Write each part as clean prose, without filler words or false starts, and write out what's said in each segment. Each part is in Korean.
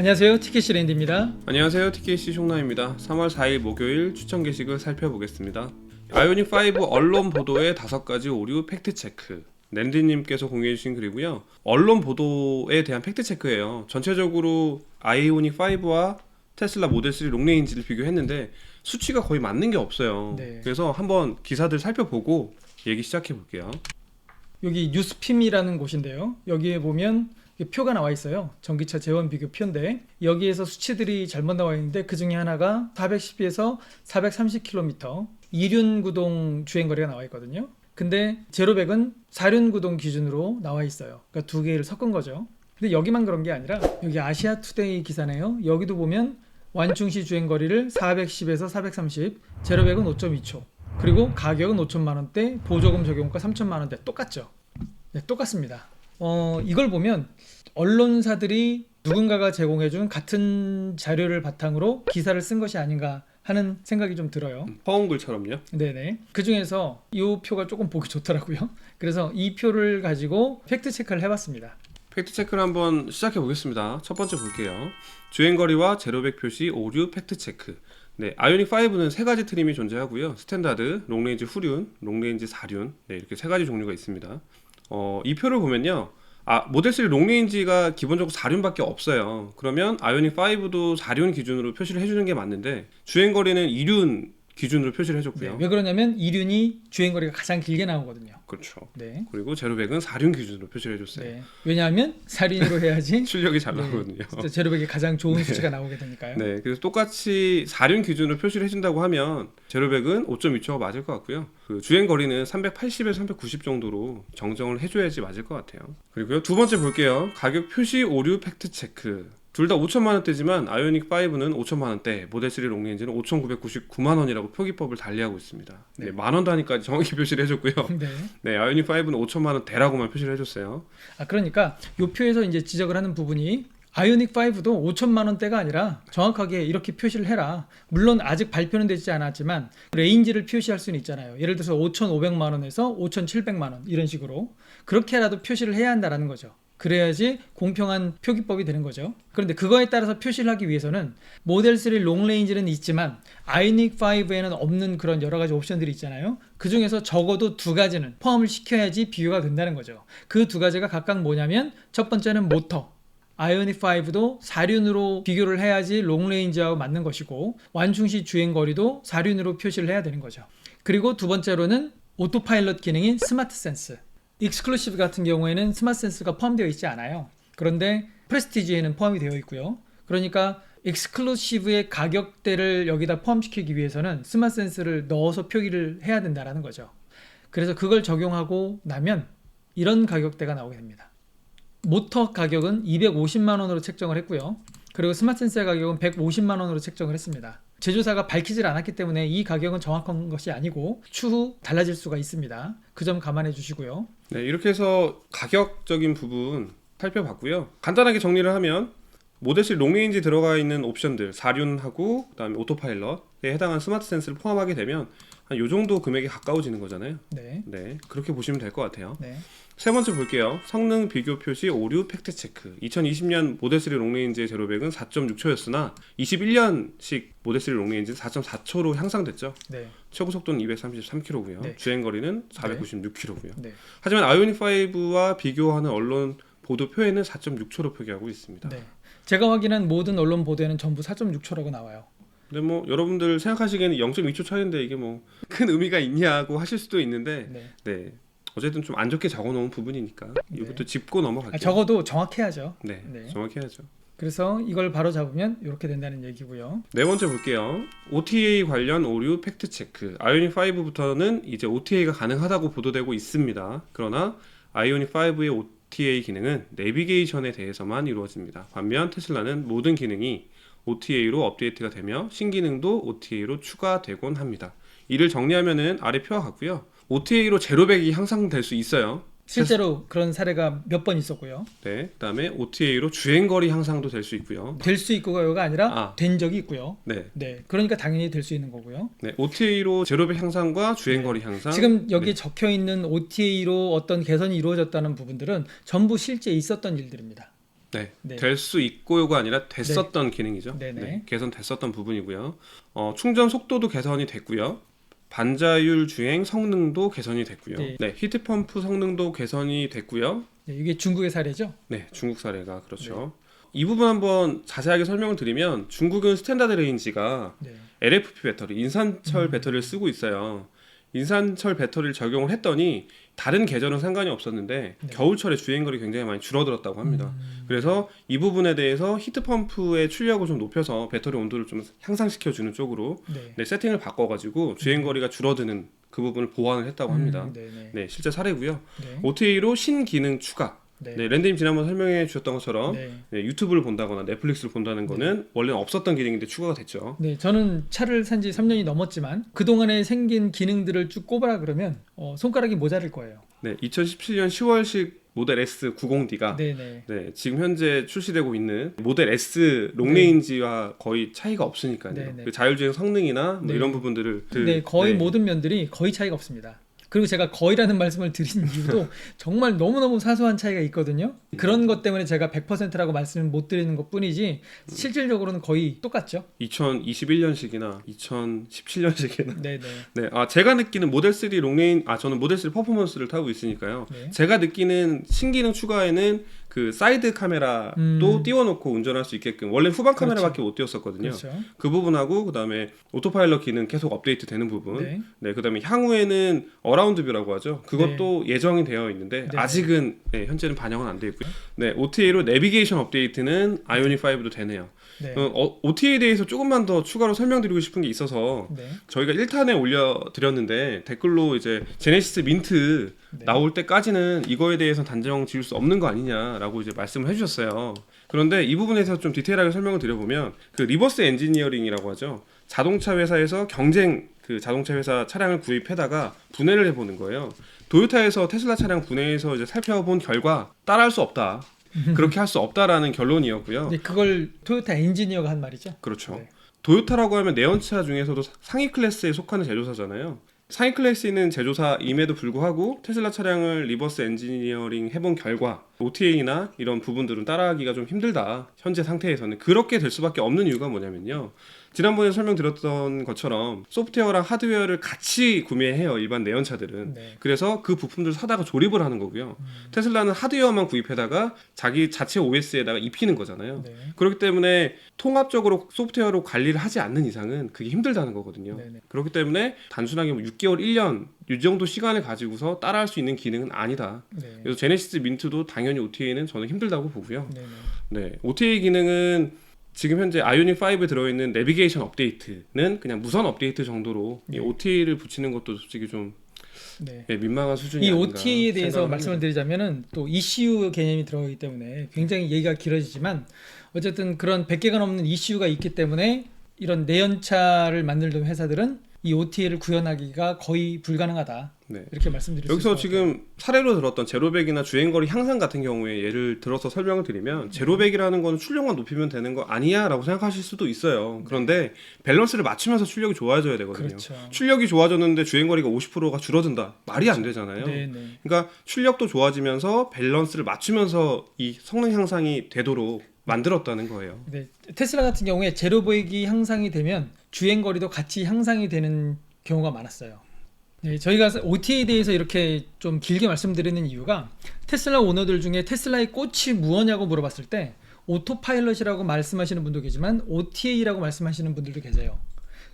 안녕하세요, 티켓시 랜디입니다. 안녕하세요, TKC 숑나입니다. 3월 4일 목요일 추천 게시글 살펴보겠습니다. 아이오닉 5 언론 보도의 5가지 오류 팩트체크. 랜디님께서 공유해주신 글이고요. 언론 보도에 대한 팩트체크예요. 전체적으로 아이오닉 5와 테슬라 모델 3 롱레인지를 비교했는데 수치가 거의 맞는 게 없어요. 네. 그래서 한번 기사들 살펴보고 얘기 시작해 볼게요. 여기 뉴스핌이라는 곳인데요. 여기에 보면 표가 나와 있어요. 전기차 재원 비교 표인데 여기에서 수치들이 잘못 나와 있는데 그 중에 하나가 410에서 430km 이륜 구동 주행 거리가 나와 있거든요. 근데 제로백은 4륜 구동 기준으로 나와 있어요. 그러니까 두 개를 섞은 거죠. 근데 여기만 그런 게 아니라 여기 아시아 투데이 기사네요. 여기도 보면 완충시 주행 거리를 410에서 430, 제로백은 5.2초. 그리고 가격은 5천만 원대, 보조금 적용가 3천만 원대. 똑같죠? 네, 똑같습니다. 이걸 보면 언론사들이 누군가가 제공해준 같은 자료를 바탕으로 기사를 쓴 것이 아닌가 하는 생각이 좀 들어요. 허언글처럼요. 네네. 그 중에서 이 표가 조금 보기 좋더라고요. 그래서 이 표를 가지고 팩트 체크를 해봤습니다. 팩트체크를 한번 시작해 보겠습니다. 첫 번째 볼게요. 주행거리와 제로백 표시 오류 팩트체크. 네, 아이오닉 5는 세 가지 트림이 존재하고요. 스탠다드, 롱레인지 후륜, 롱레인지 4륜. 네, 이렇게 세 가지 종류가 있습니다. 이 표를 보면요. 모델 3 롱레인지가 기본적으로 4륜밖에 없어요. 그러면 아이오닉 5도 4륜 기준으로 표시를 해주는 게 맞는데 주행거리는 2륜 기준으로 표시를 해줬고요. 네, 왜 그러냐면 이륜이 주행거리가 가장 길게 나오거든요. 그렇죠. 네. 그리고 제로백은 4륜 기준으로 표시를 해줬어요. 네. 왜냐하면 4륜으로 해야지 출력이 잘 네, 나오거든요. 진짜 제로백이 가장 좋은 수치가 나오게 되니까요. 네, 그래서 똑같이 4륜 기준으로 표시를 해준다고 하면 제로백은 5.2초가 맞을 것 같고요. 그 주행 거리는 380에서 390 정도로 정정을 해줘야지 맞을 것 같아요. 그리고요, 두 번째 볼게요. 가격 표시 오류 팩트 체크. 둘 다 5천만 원대지만 아이오닉 5는 5천만 원대, 모델 3 롱레인지는 5,999만 원이라고 표기법을 달리하고 있습니다. 네, 만 원 단위까지 정확히 표시를 해줬고요. 네. 네, 아이오닉 5는 5천만 원대라고만 표시를 해줬어요. 그러니까 이 표에서 이제 지적을 하는 부분이 아이오닉 5도 5천만 원대가 아니라 정확하게 이렇게 표시를 해라. 물론 아직 발표는 되지 않았지만 레인지를 표시할 수는 있잖아요. 예를 들어서 5,500만 원에서 5,700만 원 이런 식으로 그렇게라도 표시를 해야 한다는 거죠. 그래야지 공평한 표기법이 되는 거죠. 그런데 그거에 따라서 표시를 하기 위해서는 모델 3 롱레인지는 있지만 아이오닉 5에는 없는 그런 여러 가지 옵션들이 있잖아요. 그 중에서 적어도 두 가지는 포함을 시켜야지 비교가 된다는 거죠. 그 두 가지가 각각 뭐냐면 첫 번째는 모터. 아이오닉 5도 4륜으로 비교를 해야지 롱레인지하고 맞는 것이고 완충시 주행거리도 4륜으로 표시를 해야 되는 거죠. 그리고 두 번째로는 오토파일럿 기능인 스마트 센스. 익스클루시브 같은 경우에는 스마트 센스가 포함되어 있지 않아요. 그런데 프레스티지에는 포함이 되어 있고요. 그러니까 익스클루시브의 가격대를 여기다 포함시키기 위해서는 스마트 센스를 넣어서 표기를 해야 된다는 거죠. 그래서 그걸 적용하고 나면 이런 가격대가 나오게 됩니다. 모터 가격은 250만 원으로 책정을 했고요. 그리고 스마트 센서의 가격은 150만 원으로 책정을 했습니다. 제조사가 밝히질 않았기 때문에 이 가격은 정확한 것이 아니고 추후 달라질 수가 있습니다. 그 점 감안해 주시고요. 네, 이렇게 해서 가격적인 부분 살펴봤고요. 간단하게 정리를 하면 모델 3 롱레인지 들어가 있는 옵션들 4륜하고 그다음에 오토파일럿에 해당한 스마트 센스를 포함하게 되면 한 요 정도 금액에 가까워지는 거잖아요. 네. 네, 그렇게 보시면 될 것 같아요. 네. 세 번째 볼게요. 성능 비교 표시 오류 팩트 체크. 2020년 모델 3 롱레인지의 제로백은 4.6초였으나 21년식 모델 3 롱레인지는 4.4초로 향상됐죠. 네. 최고 속도는 233km고요. 네. 주행 거리는 496km고요. 네. 하지만 아이오닉 5와 비교하는 언론 보도 표에는 4.6초로 표기하고 있습니다. 네. 제가 확인한 모든 언론 보도에는 전부 4.6초라고 나와요. 근데 뭐 여러분들 생각하시기에는 0.2초 차이인데 이게 뭐 큰 의미가 있냐고 하실 수도 있는데 네. 어쨌든 좀 안 좋게 적어놓은 부분이니까 이것도 짚고 넘어갈게요. 적어도 정확해야죠. 네, 네. 정확히 해야죠. 그래서 이걸 바로 잡으면 이렇게 된다는 얘기고요. 네 번째 볼게요. OTA 관련 오류 팩트 체크. 아이오닉 5부터는 이제 OTA가 가능하다고 보도되고 있습니다. 그러나 아이오닉 5의 OTA 기능은 내비게이션에 대해서만 이루어집니다. 반면 테슬라는 모든 기능이 OTA로 업데이트가 되며 신기능도 OTA로 추가되곤 합니다. 이를 정리하면은 아래 표와 같고요. OTA로 제로백이 향상될 수 있어요. 실제로 그런 사례가 몇 번 있었고요. 네, 그다음에 OTA로 주행거리 향상도 될 수 있고요. 될 수 있고가 아니라 된 적이 있고요. 네. 네. 그러니까 당연히 될 수 있는 거고요. 네, OTA로 제로백 향상과 주행거리 향상. 지금 여기 적혀 있는 OTA로 어떤 개선이 이루어졌다는 부분들은 전부 실제 있었던 일들입니다. 네, 네. 될 수 있고요가 아니라 됐었던 기능이죠. 네네. 네, 개선됐었던 부분이고요. 충전 속도도 개선이 됐고요. 반자율 주행 성능도 개선이 됐고요. 네. 네, 히트펌프 성능도 개선이 됐고요. 네, 이게 중국의 사례죠? 네, 중국 사례가 그렇죠. 이 부분 한번 자세하게 설명을 드리면 중국은 스탠다드 레인지가 네. LFP 배터리, 인산철 배터리를 쓰고 있어요. 인산철 배터리를 적용을 했더니 다른 계절은 상관이 없었는데 네. 겨울철에 주행거리 굉장히 많이 줄어들었다고 합니다. 그래서 이 부분에 대해서 히트펌프의 출력을 좀 높여서 배터리 온도를 좀 향상시켜주는 쪽으로 네. 네, 세팅을 바꿔가지고 주행거리가 줄어드는 그 부분을 보완을 했다고 합니다. 네네. 네, 실제 사례고요. 네. OTA로 신기능 추가. 네. 네, 랜드님 지난번 설명해 주셨던 것처럼 네. 네, 유튜브를 본다거나 넷플릭스를 본다는 거는 원래는 없었던 기능인데 추가가 됐죠. 네, 저는 차를 산 지 3년이 넘었지만 그동안에 생긴 기능들을 쭉 꼽으라 그러면 손가락이 모자랄 거예요. 네, 2017년 10월식 모델 S 90D가 네네. 네, 지금 현재 출시되고 있는 모델 S 롱레인지와 거의 차이가 없으니까요. 네네. 그 자율주행 성능이나 뭐 네. 이런 부분들을 네, 거의 네. 모든 면들이 거의 차이가 없습니다. 그리고 제가 거의라는 말씀을 드린 이유도 정말 너무너무 사소한 차이가 있거든요. 그런 것 때문에 제가 100%라고 말씀을 못 드리는 것 뿐이지 실질적으로는 거의 똑같죠. 2021년식이나 2017년식이나 네네. 네, 제가 느끼는 모델 3 롱레인 저는 모델 3 퍼포먼스를 타고 있으니까요. 네. 제가 느끼는 신기능 추가에는 그 사이드 카메라도 띄워놓고 운전할 수 있게끔 원래 후방 그렇죠. 카메라밖에 못 띄웠었거든요. 그렇죠. 그 부분하고 그다음에 오토파일럿 기능 계속 업데이트 되는 부분. 네. 네, 그다음에 향후에는 어라운드 뷰라고 하죠. 그것도 예정이 되어 있는데 네. 아직은 네, 현재는 반영은 안 되어 있고요. 네, OTA로 내비게이션 업데이트는 아이오닉 5도 되네요. 네. OTA에 대해서 조금만 더 추가로 설명드리고 싶은 게 있어서 네. 저희가 1탄에 올려드렸는데 댓글로 이제 제네시스 민트 네. 나올 때까지는 이거에 대해서 단정 지을 수 없는 거 아니냐라고 이제 말씀을 해주셨어요. 그런데 이 부분에서 좀 디테일하게 설명을 드려보면 그 리버스 엔지니어링이라고 하죠. 자동차 회사에서 경쟁 그 자동차 회사 차량을 구입해다가 분해를 해보는 거예요. 도요타에서 테슬라 차량 분해해서 이제 살펴본 결과 따라할 수 없다. 그렇게 할 수 없다라는 결론이었고요. 네, 그걸 토요타 엔지니어가 한 말이죠. 그렇죠. 네. 도요타라고 하면 내연차 중에서도 상위 클래스에 속하는 제조사잖아요. 상위 클래스에 있는 제조사임에도 불구하고 테슬라 차량을 리버스 엔지니어링 해본 결과 OTA나 이런 부분들은 따라하기가 좀 힘들다. 현재 상태에서는 그렇게 될 수밖에 없는 이유가 뭐냐면요. 지난번에 설명드렸던 것처럼 소프트웨어랑 하드웨어를 같이 구매해요. 일반 내연차들은. 네. 그래서 그 부품들을 사다가 조립을 하는 거고요. 테슬라는 하드웨어만 구입해다가 자기 자체 OS에다가 입히는 거잖아요. 네. 그렇기 때문에 통합적으로 소프트웨어로 관리를 하지 않는 이상은 그게 힘들다는 거거든요. 네네. 그렇기 때문에 단순하게 뭐 6개월, 1년 이 정도 시간을 가지고서 따라할 수 있는 기능은 아니다. 네. 그래서 제네시스 민트도 당연히 OTA는 저는 힘들다고 보고요. 네네. 네, OTA 기능은 지금 현재 아이오닉 5에 들어있는 내비게이션 업데이트는 그냥 무선 업데이트 정도로 이 OTA를 붙이는 것도 솔직히 좀 네. 민망한 수준이 이 아닌가 OTA에 대해서 생각을 말씀을 합니다. 드리자면은 또 ECU 개념이 들어가기 때문에 굉장히 얘기가 길어지지만 어쨌든 그런 100개가 넘는 ECU가 있기 때문에 이런 내연차를 만들던 회사들은 이 OTA를 구현하기가 거의 불가능하다. 네. 이렇게 말씀드릴 수 있을 여기서 것 같아요. 지금 사례로 들었던 제로백이나 주행거리 향상 같은 경우에 예를 들어서 설명을 드리면 제로백이라는 건 출력만 높이면 되는 거 아니야 라고 생각하실 수도 있어요. 그런데 밸런스를 맞추면서 출력이 좋아져야 되거든요. 그렇죠. 출력이 좋아졌는데 주행거리가 50%가 줄어든다. 말이 안 되잖아요. 네네. 그러니까 출력도 좋아지면서 밸런스를 맞추면서 이 성능 향상이 되도록 만들었다는 거예요. 네. 테슬라 같은 경우에 제로백이 향상이 되면 주행거리도 같이 향상이 되는 경우가 많았어요. 네, 저희가 OTA에 대해서 이렇게 좀 길게 말씀드리는 이유가 테슬라 오너들 중에 테슬라의 꽃이 무엇냐고 물어봤을 때 오토파일럿이라고 말씀하시는 분도 계지만 OTA라고 말씀하시는 분들도 계세요.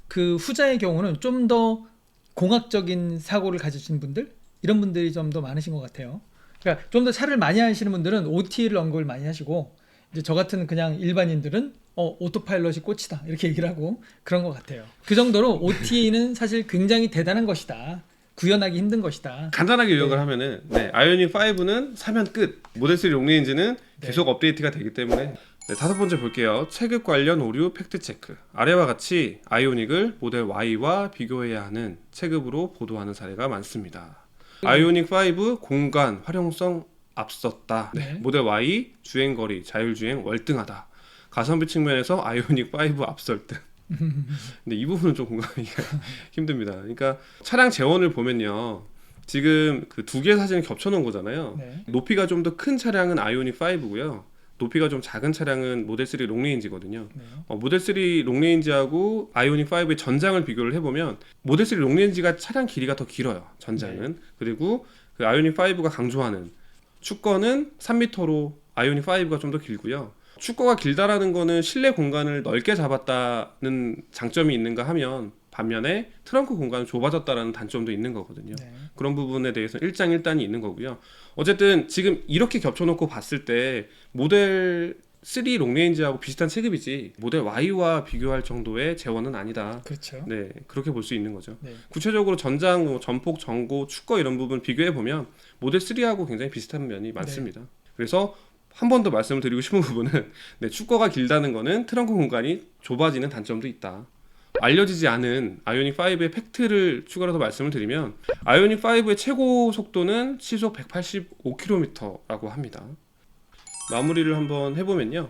그 후자의 경우는 좀 더 공학적인 사고를 가지신 분들 이런 분들이 좀 더 많으신 것 같아요. 그러니까 좀 더 차를 많이 하시는 분들은 OTA를 언급을 많이 하시고 이제 저 같은 그냥 일반인들은 오토파일럿이 꽃이다 이렇게 얘기를 하고 그런 것 같아요. 그 정도로 OTA는 사실 굉장히 대단한 것이다. 구현하기 힘든 것이다. 간단하게 요약을 하면은 아이오닉 5는 사면 끝. 모델 3 롱레인지는 계속 업데이트가 되기 때문에 다섯 번째 볼게요. 체급 관련 오류 팩트 체크. 아래와 같이 아이오닉을 모델 Y와 비교해야 하는 체급으로 보도하는 사례가 많습니다. 아이오닉 5 공간 활용성 앞섰다. 네. 모델 Y 주행거리 자율주행 월등하다. 가성비 측면에서 아이오닉 5 앞설 듯. 근데 이 부분은 좀 공감하기가 힘듭니다. 그러니까 차량 재원을 보면요. 지금 그 두 개 사진을 겹쳐놓은 거잖아요. 네. 높이가 좀 더 큰 차량은 아이오닉 5고요. 높이가 좀 작은 차량은 모델 3 롱레인지거든요. 네. 모델 3 롱레인지하고 아이오닉 5의 전장을 비교를 해보면 모델 3 롱레인지가 차량 길이가 더 길어요. 전장은. 그리고 그 아이오닉 5가 강조하는 축거는 3m로 아이오닉 5가 좀 더 길고요. 축거가 길다라는 거는 실내 공간을 넓게 잡았다는 장점이 있는가 하면 반면에 트렁크 공간이 좁아졌다라는 단점도 있는 거거든요. 네. 그런 부분에 대해서 일장일단이 있는 거고요. 어쨌든 지금 이렇게 겹쳐놓고 봤을 때 모델 3 롱레인지하고 비슷한 체급이지 모델 Y와 비교할 정도의 재원은 아니다. 그렇죠. 네, 그렇게 볼 수 있는 거죠. 네. 구체적으로 전장, 전폭, 전고, 축거 이런 부분 비교해 보면 모델 3하고 굉장히 비슷한 면이 많습니다. 그래서 한 번 더 말씀을 드리고 싶은 부분은 네, 축거가 길다는 거는 트렁크 공간이 좁아지는 단점도 있다. 알려지지 않은 아이오닉 5의 팩트를 추가로 말씀을 드리면 아이오닉 5의 최고 속도는 시속 185km라고 합니다. 마무리를 한번 해보면요.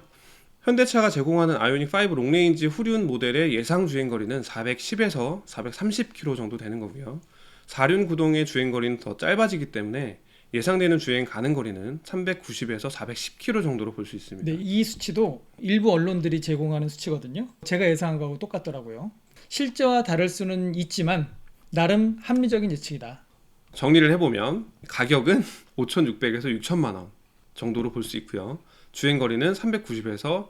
현대차가 제공하는 아이오닉 5 롱레인지 후륜 모델의 예상 주행거리는 410에서 430km 정도 되는 거고요. 4륜 구동의 주행거리는 더 짧아지기 때문에 예상되는 주행 가능 거리는 390에서 410km 정도로 볼 수 있습니다. 네, 이 수치도 일부 언론들이 제공하는 수치거든요. 제가 예상한 거하고 똑같더라고요. 실제와 다를 수는 있지만 나름 합리적인 예측이다. 정리를 해보면 가격은 5,600에서 6천만 원 정도로 볼 수 있고요. 주행거리는 390에서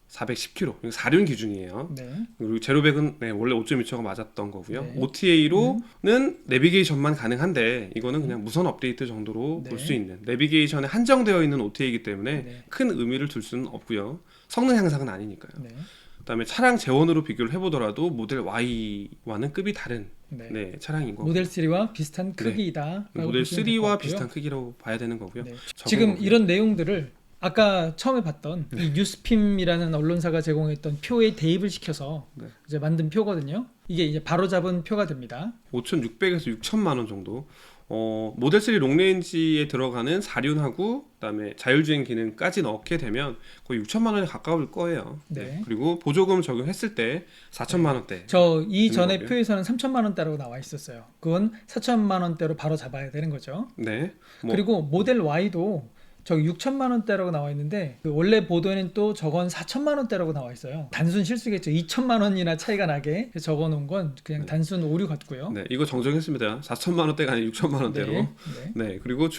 410km, 4륜 기준이에요. 네. 그리고 제로백은 네, 원래 5.2초가 맞았던 거고요. 네. OTA로는 내비게이션만 가능한데 이거는 그냥 무선 업데이트 정도로 네. 볼 수 있는 내비게이션에 한정되어 있는 OTA이기 때문에 네. 큰 의미를 둘 수는 없고요. 성능 향상은 아니니까요. 네. 그다음에 차량 재원으로 비교를 해보더라도 모델 Y와는 급이 다른 네. 네, 차량인 거고 모델 3와 비슷한 크기이다. 모델 3와 비슷한 크기라고 봐야 되는 거고요. 네. 적은 지금 거고요. 이런 내용들을 아까 처음에 봤던 이 뉴스핌이라는 언론사가 제공했던 표에 대입을 시켜서 네. 이제 만든 표거든요. 이게 이제 바로 잡은 표가 됩니다. 5,600에서 6천만 원 정도. 모델 3 롱레인지에 들어가는 4륜하고 그다음에 자율주행 기능까지 넣게 되면 거의 6천만 원에 가까울 거예요. 네. 그리고 보조금 적용했을 때 4천만 원대. 저 이전에 거고요. 표에서는 3천만 원대라고 나와 있었어요. 그건 4천만 원대로 바로 잡아야 되는 거죠. 네. 그리고 모델 Y도 저기 6천만 원대라고 나와 있는데 그 원래 보도에는 또 저건 4천만 원대라고 나와 있어요. 단순 실수겠죠. 2천만 원이나 차이가 나게 적어놓은 건 그냥 단순 오류 같고요. 네, 이거 정정했습니다. 4천만 원대가 아니라 6천만 원대로. 네. 네, 그리고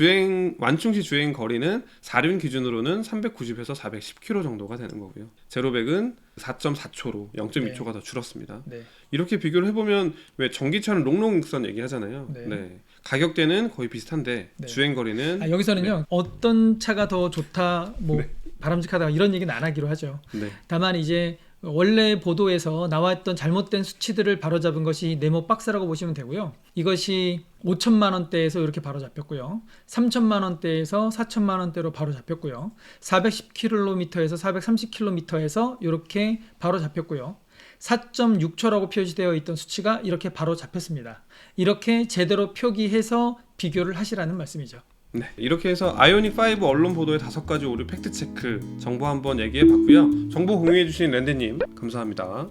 완충시 주행 거리는 4륜 기준으로는 390에서 410km 정도가 되는 거고요. 제로백은 4.4초로 0.2초가 더 줄었습니다. 네. 이렇게 비교를 해보면 왜 전기차는 롱롱익선 얘기하잖아요. 네. 네. 가격대는 거의 비슷한데 네. 주행 거리는 여기서는요 어떤 차가 더 좋다 뭐 바람직하다 이런 얘기는 안 하기로 하죠. 네. 다만 이제 원래 보도에서 나왔던 잘못된 수치들을 바로잡은 것이 네모 박스라고 보시면 되고요. 이것이 5천만 원대에서 이렇게 바로 잡혔고요. 3천만 원대에서 4천만 원대로 바로 잡혔고요. 410km에서 430km에서 이렇게 바로 잡혔고요. 4.6초라고 표시되어 있던 수치가 이렇게 바로 잡혔습니다. 이렇게 제대로 표기해서 비교를 하시라는 말씀이죠. 네, 이렇게 해서 아이오닉 5 언론 보도의 5가지 오류 팩트 체크 정보 한번 얘기해 봤고요. 정보 공유해 주신 랜드님 감사합니다.